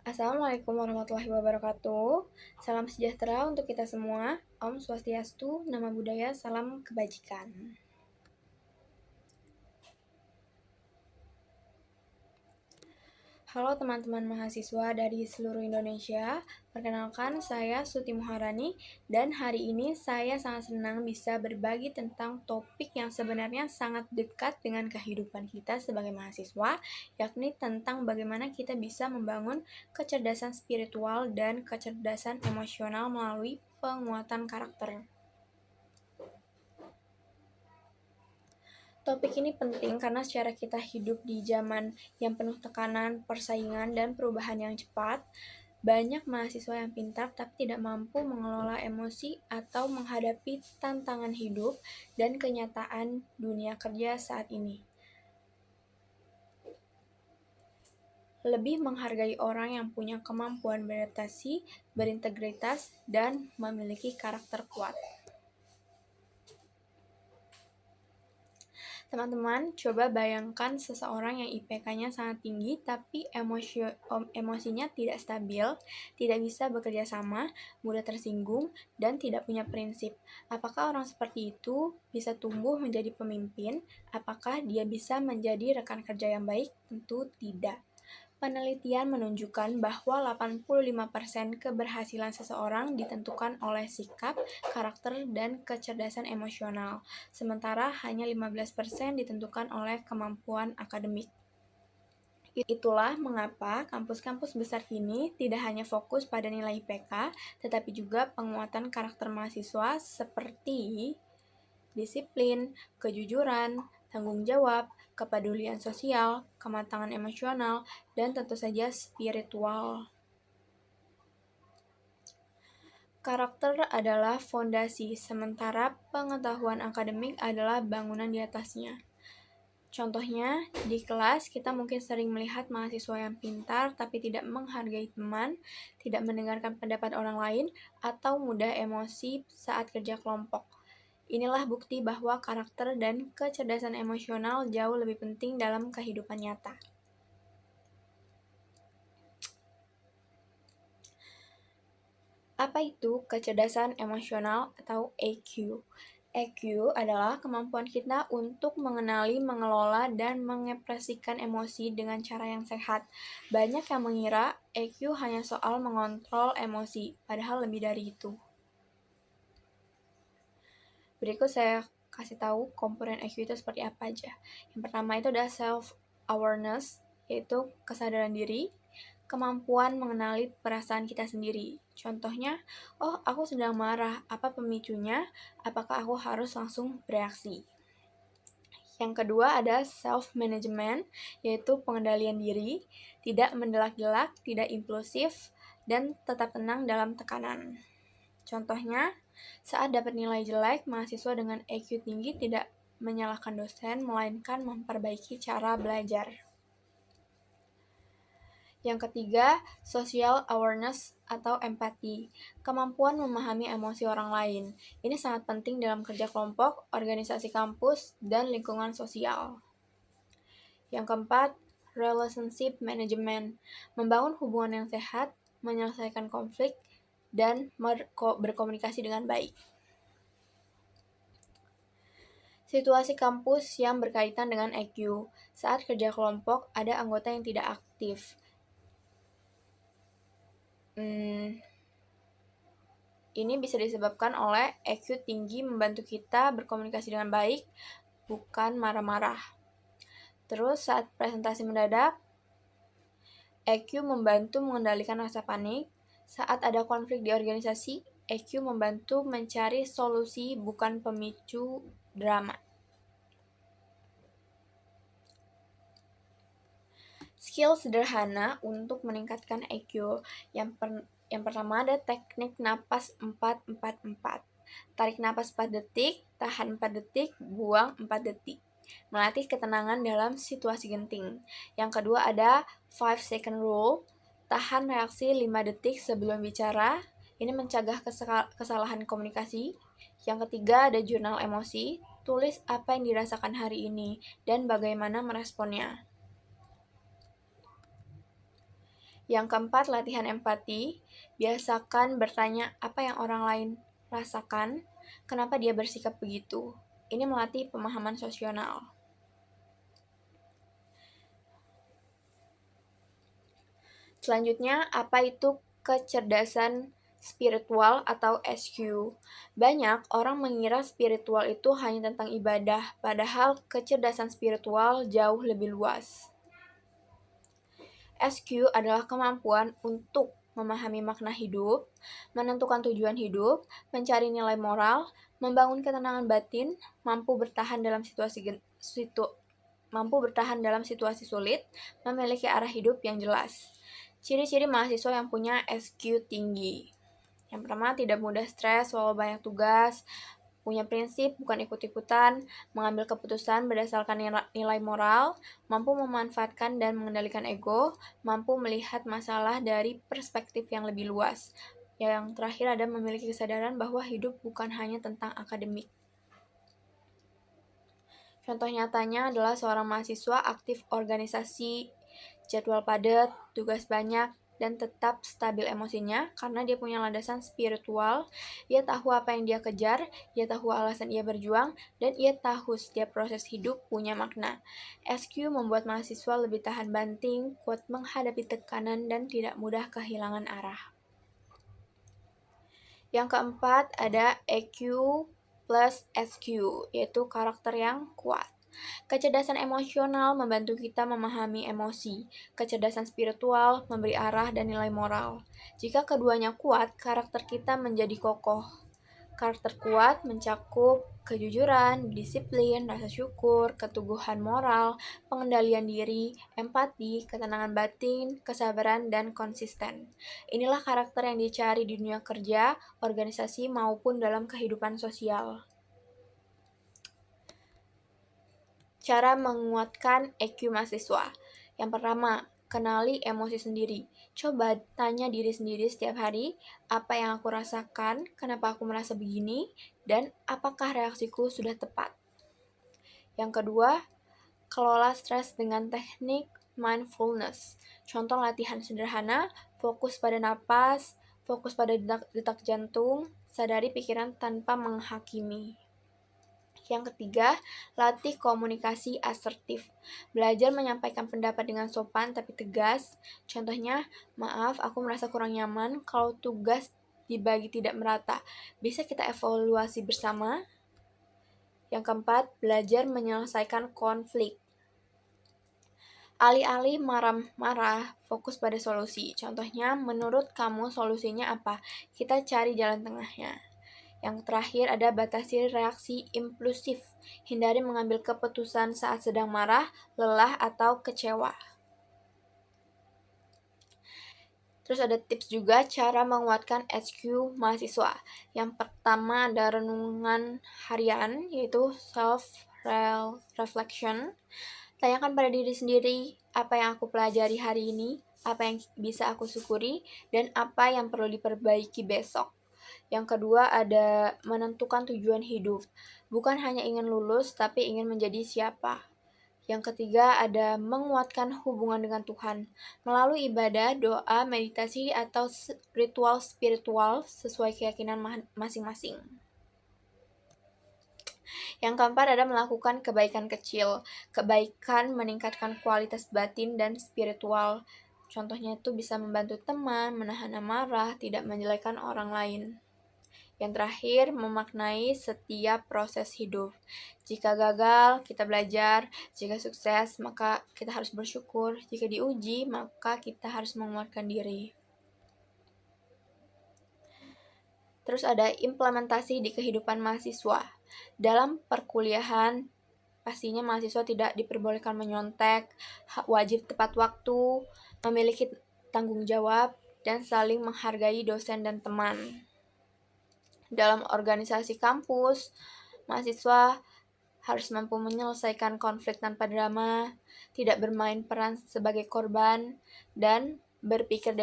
Assalamualaikum warahmatullahi wabarakatuh. Salam sejahtera untuk kita semua. Om Swastiastu, Nama Budaya, Salam Kebajikan. Halo teman-teman mahasiswa dari seluruh Indonesia. Perkenalkan, saya Suti Muharani dan hari ini saya sangat senang bisa berbagi tentang topik yang sebenarnya sangat dekat dengan kehidupan kita sebagai mahasiswa, yakni tentang bagaimana kita bisa membangun kecerdasan spiritual dan kecerdasan emosional melalui penguatan karakter. Topik ini penting karena secara kita hidup di zaman yang penuh tekanan, persaingan, dan perubahan yang cepat, banyak mahasiswa yang pintar tapi tidak mampu mengelola emosi atau menghadapi tantangan hidup dan kenyataan dunia kerja saat ini. Lebih menghargai orang yang punya kemampuan beradaptasi, berintegritas, dan memiliki karakter kuat. Teman-teman, coba bayangkan seseorang yang IPK-nya sangat tinggi tapi emosinya tidak stabil, tidak bisa bekerja sama, mudah tersinggung, dan tidak punya prinsip. Apakah orang seperti itu bisa tumbuh menjadi pemimpin? Apakah dia bisa menjadi rekan kerja yang baik? Tentu tidak. Penelitian menunjukkan bahwa 85% keberhasilan seseorang ditentukan oleh sikap, karakter, dan kecerdasan emosional, sementara hanya 15% ditentukan oleh kemampuan akademik. Itulah mengapa kampus-kampus besar kini tidak hanya fokus pada nilai IPK, tetapi juga penguatan karakter mahasiswa seperti disiplin, kejujuran, tanggung jawab, kepedulian sosial, kematangan emosional, dan tentu saja spiritual. Karakter adalah fondasi, sementara pengetahuan akademik adalah bangunan di atasnya. Contohnya, di kelas kita mungkin sering melihat mahasiswa yang pintar tapi tidak menghargai teman, tidak mendengarkan pendapat orang lain, atau mudah emosi saat kerja kelompok. Inilah bukti bahwa karakter dan kecerdasan emosional jauh lebih penting dalam kehidupan nyata. Apa itu kecerdasan emosional atau EQ? EQ adalah kemampuan kita untuk mengenali, mengelola, dan mengekspresikan emosi dengan cara yang sehat. Banyak yang mengira EQ hanya soal mengontrol emosi, padahal lebih dari itu. Berikut saya kasih tahu komponen EQ itu seperti apa aja. Yang pertama itu adalah self-awareness, yaitu kesadaran diri, kemampuan mengenali perasaan kita sendiri. Contohnya, oh aku sedang marah, apa pemicunya? Apakah aku harus langsung bereaksi? Yang kedua ada self-management, yaitu pengendalian diri, tidak mendelak-delak, tidak impulsif, dan tetap tenang dalam tekanan. Contohnya, saat dapat nilai jelek, mahasiswa dengan EQ tinggi tidak menyalahkan dosen, melainkan memperbaiki cara belajar. Yang ketiga, social awareness atau empati, kemampuan memahami emosi orang lain. Ini sangat penting dalam kerja kelompok, organisasi kampus, dan lingkungan sosial. Yang keempat, relationship management, membangun hubungan yang sehat, menyelesaikan konflik, dan berkomunikasi dengan baik. Situasi kampus yang berkaitan dengan EQ. Saat kerja kelompok, ada anggota yang tidak aktif. Ini bisa disebabkan oleh EQ tinggi membantu kita berkomunikasi dengan baik, bukan marah-marah. Terus saat presentasi mendadak, EQ membantu mengendalikan rasa panik. Saat ada konflik di organisasi, EQ membantu mencari solusi bukan pemicu drama. Skill sederhana untuk meningkatkan EQ. Yang pertama ada teknik napas 4-4-4. Tarik napas 4 detik, tahan 4 detik, buang 4 detik. Melatih ketenangan dalam situasi genting. Yang kedua ada 5 second rule. Tahan reaksi 5 detik sebelum bicara. Ini mencegah kesalahan komunikasi. Yang ketiga ada jurnal emosi. Tulis apa yang dirasakan hari ini dan bagaimana meresponnya. Yang keempat, latihan empati. Biasakan bertanya apa yang orang lain rasakan, kenapa dia bersikap begitu. Ini melatih pemahaman sosional. Selanjutnya, apa itu kecerdasan spiritual atau SQ? Banyak orang mengira spiritual itu hanya tentang ibadah, padahal kecerdasan spiritual jauh lebih luas. SQ adalah kemampuan untuk memahami makna hidup, menentukan tujuan hidup, mencari nilai moral, membangun ketenangan batin, mampu bertahan dalam situasi sulit, memiliki arah hidup yang jelas. Ciri-ciri mahasiswa yang punya SQ tinggi. Yang pertama, tidak mudah stres walau banyak tugas, punya prinsip bukan ikut-ikutan, mengambil keputusan berdasarkan nilai moral, mampu memanfaatkan dan mengendalikan ego, mampu melihat masalah dari perspektif yang lebih luas. Yang terakhir ada memiliki kesadaran bahwa hidup bukan hanya tentang akademik. Contoh nyatanya adalah seorang mahasiswa aktif organisasi, jadwal padat, tugas banyak, dan tetap stabil emosinya karena dia punya landasan spiritual. Ia tahu apa yang dia kejar, ia tahu alasan ia berjuang, dan ia tahu setiap proses hidup punya makna. SQ membuat mahasiswa lebih tahan banting, kuat menghadapi tekanan, dan tidak mudah kehilangan arah. Yang keempat ada EQ plus SQ, yaitu karakter yang kuat. Kecerdasan emosional membantu kita memahami emosi. Kecerdasan spiritual memberi arah dan nilai moral. Jika keduanya kuat, karakter kita menjadi kokoh. Karakter kuat mencakup kejujuran, disiplin, rasa syukur, keteguhan moral, pengendalian diri, empati, ketenangan batin, kesabaran, dan konsisten. Inilah karakter yang dicari di dunia kerja, organisasi, maupun dalam kehidupan sosial. Cara menguatkan EQ mahasiswa. Yang pertama, kenali emosi sendiri. Coba tanya diri sendiri setiap hari, apa yang aku rasakan, kenapa aku merasa begini, dan apakah reaksiku sudah tepat. Yang kedua, kelola stres dengan teknik mindfulness. Contoh latihan sederhana, fokus pada napas, fokus pada detak jantung, sadari pikiran tanpa menghakimi. Yang ketiga, latih komunikasi asertif. Belajar menyampaikan pendapat dengan sopan tapi tegas. Contohnya, maaf, aku merasa kurang nyaman kalau tugas dibagi tidak merata. Bisa kita evaluasi bersama. Yang keempat, belajar menyelesaikan konflik. Alih-alih marah-marah, fokus pada solusi. Contohnya, menurut kamu solusinya apa? Kita cari jalan tengahnya. Yang terakhir ada batasi reaksi impulsif. Hindari mengambil keputusan saat sedang marah, lelah, atau kecewa. Terus ada tips juga cara menguatkan SQ mahasiswa. Yang pertama ada renungan harian, yaitu self-reflection. Tanyakan pada diri sendiri, apa yang aku pelajari hari ini, apa yang bisa aku syukuri, dan apa yang perlu diperbaiki besok. Yang kedua ada menentukan tujuan hidup. Bukan hanya ingin lulus, tapi ingin menjadi siapa. Yang ketiga ada menguatkan hubungan dengan Tuhan. Melalui ibadah, doa, meditasi, atau ritual spiritual sesuai keyakinan masing-masing. Yang keempat ada melakukan kebaikan kecil. Kebaikan meningkatkan kualitas batin dan spiritual. Contohnya itu bisa membantu teman, menahan amarah, tidak menjelekan orang lain. Yang terakhir, memaknai setiap proses hidup. Jika gagal, kita belajar. Jika sukses, maka kita harus bersyukur. Jika diuji, maka kita harus menguatkan diri. Terus ada implementasi di kehidupan mahasiswa. Dalam perkuliahan, pastinya mahasiswa tidak diperbolehkan menyontek, wajib tepat waktu, memiliki tanggung jawab, dan saling menghargai dosen dan teman. Dalam organisasi kampus, mahasiswa harus mampu menyelesaikan konflik tanpa drama, tidak bermain peran sebagai korban, dan berpikir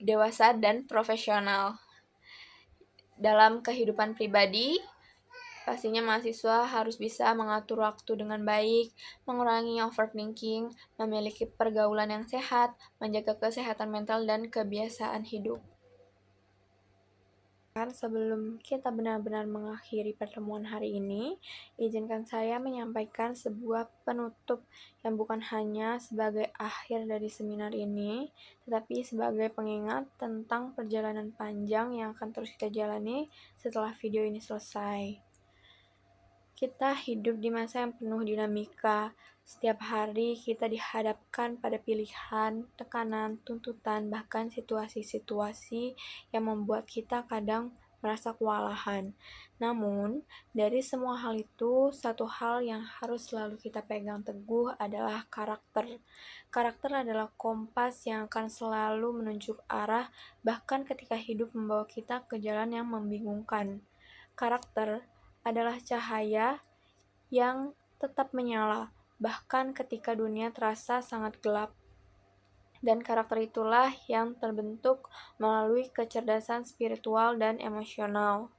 dewasa dan profesional. Dalam kehidupan pribadi, Pastinya mahasiswa harus bisa mengatur waktu dengan baik, mengurangi overthinking, memiliki pergaulan yang sehat, menjaga kesehatan mental dan kebiasaan hidup. Sebelum kita benar-benar mengakhiri pertemuan hari ini, izinkan saya menyampaikan sebuah penutup yang bukan hanya sebagai akhir dari seminar ini, tetapi sebagai pengingat tentang perjalanan panjang yang akan terus kita jalani setelah video ini selesai. Kita hidup di masa yang penuh dinamika. Setiap hari kita dihadapkan pada pilihan, tekanan, tuntutan, bahkan situasi-situasi yang membuat kita kadang merasa kewalahan. Namun, dari semua hal itu, satu hal yang harus selalu kita pegang teguh adalah karakter. Karakter adalah kompas yang akan selalu menunjuk arah, bahkan ketika hidup membawa kita ke jalan yang membingungkan. Karakter adalah cahaya yang tetap menyala, bahkan ketika dunia terasa sangat gelap. Dan karakter itulah yang terbentuk melalui kecerdasan spiritual dan emosional.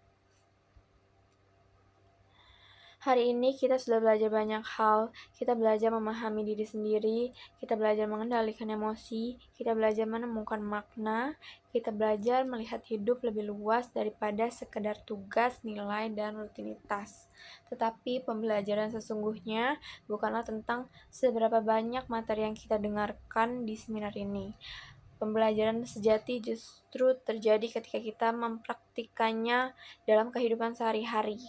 Hari ini kita sudah belajar banyak hal. Kita belajar memahami diri sendiri, kita belajar mengendalikan emosi, kita belajar menemukan makna, kita belajar melihat hidup lebih luas daripada sekedar tugas, nilai, dan rutinitas. Tetapi pembelajaran sesungguhnya bukanlah tentang seberapa banyak materi yang kita dengarkan di seminar ini. Pembelajaran sejati justru terjadi ketika kita mempraktikkannya dalam kehidupan sehari-hari.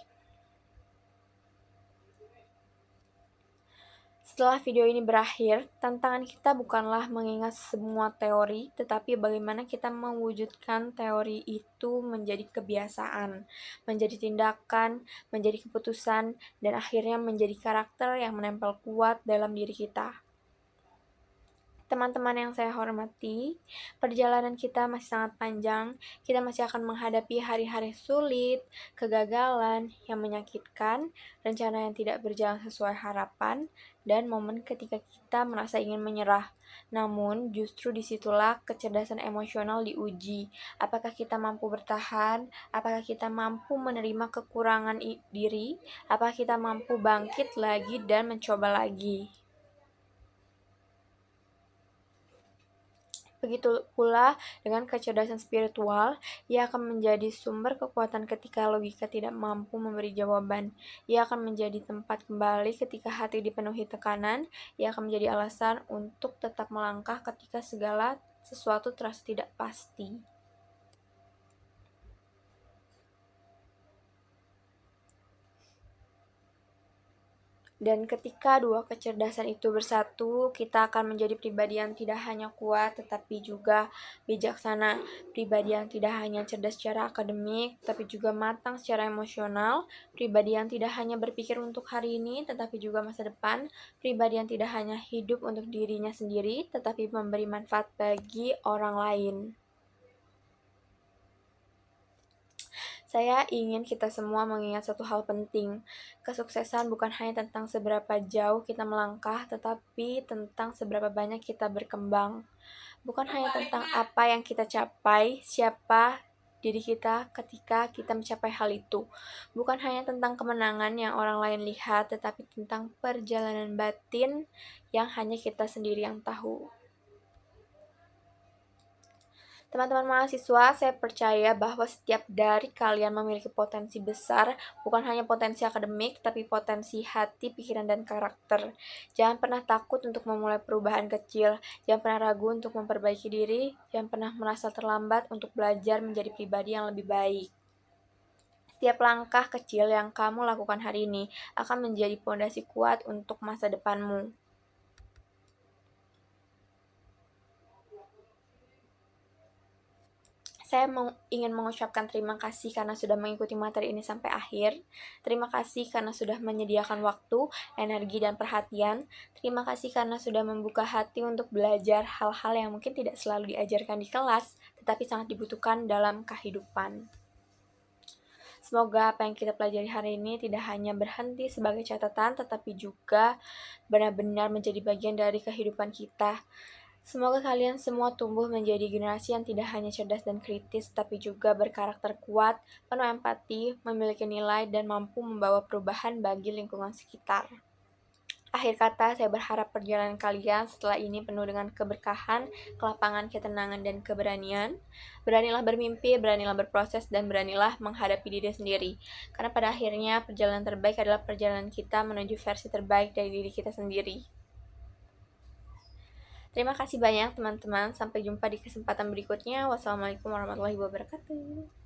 Setelah video ini berakhir, tantangan kita bukanlah mengingat semua teori, tetapi bagaimana kita mewujudkan teori itu menjadi kebiasaan, menjadi tindakan, menjadi keputusan, dan akhirnya menjadi karakter yang menempel kuat dalam diri kita. Teman-teman yang saya hormati, perjalanan kita masih sangat panjang. Kita masih akan menghadapi hari-hari sulit, kegagalan yang menyakitkan, rencana yang tidak berjalan sesuai harapan, dan momen ketika kita merasa ingin menyerah. Namun, justru disitulah kecerdasan emosional diuji. Apakah kita mampu bertahan? Apakah kita mampu menerima kekurangan diri? Apakah kita mampu bangkit lagi dan mencoba lagi? Begitu pula dengan kecerdasan spiritual, ia akan menjadi sumber kekuatan ketika logika tidak mampu memberi jawaban. Ia akan menjadi tempat kembali ketika hati dipenuhi tekanan. Ia akan menjadi alasan untuk tetap melangkah ketika segala sesuatu terasa tidak pasti. Dan ketika dua kecerdasan itu bersatu, kita akan menjadi pribadi yang tidak hanya kuat, tetapi juga bijaksana. Pribadi yang tidak hanya cerdas secara akademik, tapi juga matang secara emosional. Pribadi yang tidak hanya berpikir untuk hari ini, tetapi juga masa depan. Pribadi yang tidak hanya hidup untuk dirinya sendiri, tetapi memberi manfaat bagi orang lain. Saya ingin kita semua mengingat satu hal penting. Kesuksesan bukan hanya tentang seberapa jauh kita melangkah, tetapi tentang seberapa banyak kita berkembang. Bukan hanya tentang apa yang kita capai, siapa diri kita ketika kita mencapai hal itu. Bukan hanya tentang kemenangan yang orang lain lihat, tetapi tentang perjalanan batin yang hanya kita sendiri yang tahu. Teman-teman mahasiswa, saya percaya bahwa setiap dari kalian memiliki potensi besar, bukan hanya potensi akademik, tapi potensi hati, pikiran, dan karakter. Jangan pernah takut untuk memulai perubahan kecil, jangan pernah ragu untuk memperbaiki diri, jangan pernah merasa terlambat untuk belajar menjadi pribadi yang lebih baik. Setiap langkah kecil yang kamu lakukan hari ini akan menjadi fondasi kuat untuk masa depanmu. Saya ingin mengucapkan terima kasih karena sudah mengikuti materi ini sampai akhir. Terima kasih karena sudah menyediakan waktu, energi, dan perhatian. Terima kasih karena sudah membuka hati untuk belajar hal-hal yang mungkin tidak selalu diajarkan di kelas, tetapi sangat dibutuhkan dalam kehidupan. Semoga apa yang kita pelajari hari ini tidak hanya berhenti sebagai catatan, tetapi juga benar-benar menjadi bagian dari kehidupan kita. Semoga kalian semua tumbuh menjadi generasi yang tidak hanya cerdas dan kritis, tapi juga berkarakter kuat, penuh empati, memiliki nilai, dan mampu membawa perubahan bagi lingkungan sekitar. Akhir kata, saya berharap perjalanan kalian setelah ini penuh dengan keberkahan, kelapangan, ketenangan, dan keberanian. Beranilah bermimpi, beranilah berproses, dan beranilah menghadapi diri sendiri. Karena pada akhirnya, perjalanan terbaik adalah perjalanan kita menuju versi terbaik dari diri kita sendiri. Terima kasih banyak teman-teman. Sampai jumpa di kesempatan berikutnya. Wassalamualaikum warahmatullahi wabarakatuh.